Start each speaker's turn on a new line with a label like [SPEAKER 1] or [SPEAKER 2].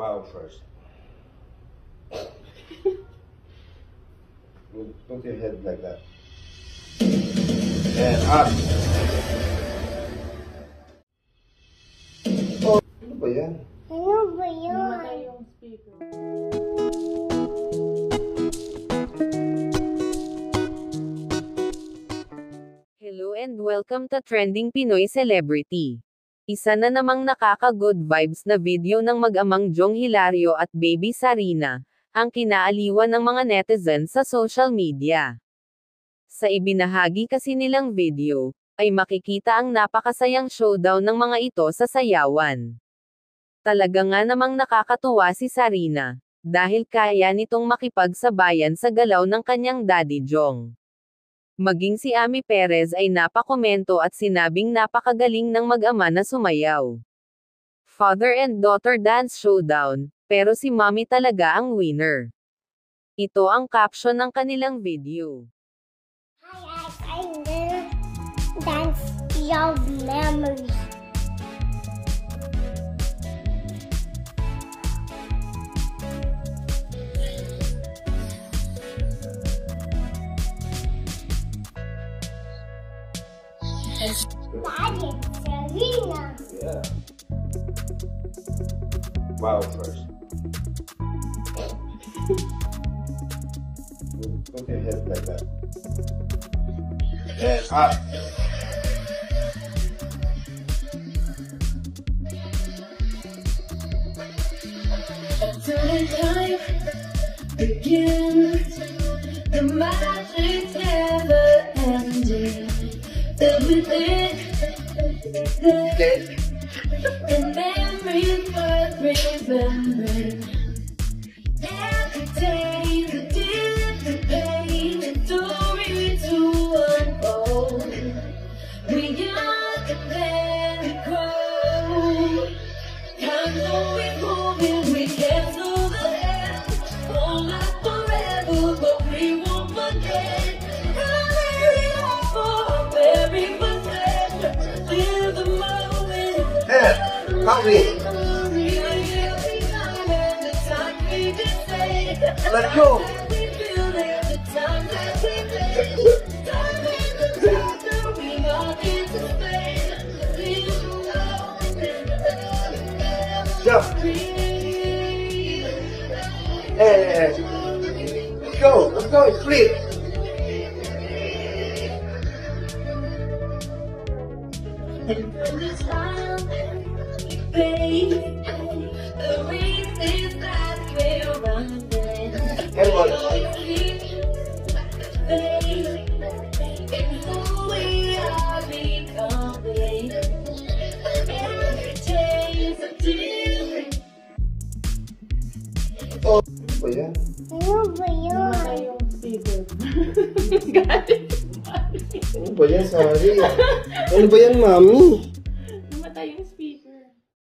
[SPEAKER 1] Wow first. Put your head like that. And up. Oh, ano ba yan?
[SPEAKER 2] Ano ba yun?
[SPEAKER 3] Yung speaker.
[SPEAKER 4] Hello and welcome to Trending Pinoy Celebrity. Isa na namang nakaka-good vibes na video ng mag-amang Jong Hilario at Baby Sarina, ang kinaaliwan ng mga netizens sa social media. Sa ibinahagi kasi nilang video, ay makikita ang napakasayang showdown ng mga ito sa sayawan. Talaga nga namang nakakatuwa si Sarina, dahil kaya nitong makipagsabayan sa galaw ng kanyang daddy Jong. Maging si Ami Perez ay napakomento at sinabing napakagaling ng mag-ama na sumayaw. Father and daughter dance showdown, pero si Mommy talaga ang winner. Ito ang caption ng kanilang video.
[SPEAKER 2] I dance your memories. Daddy, Sarina.
[SPEAKER 1] Yeah. Wow first. Put your head like that. And up.
[SPEAKER 3] Until time begins, the magic's never ending. Everything, the memories worth remembering. Every day, the different pain, the story to unfold. We young and then we grow. Time's always moving, we can't slow the hand. Won't last forever, but we won't forget. Running on for a very first pleasure. Live the moment.
[SPEAKER 1] Head. Copy. Let go. Jump. Hey. Let's go. Let's go. Flip. Oh, ano ba yan?
[SPEAKER 2] Ano ba yun?
[SPEAKER 3] Yung speaker.
[SPEAKER 1] Ano ba yan, Sari? Ano ba yan, Mami?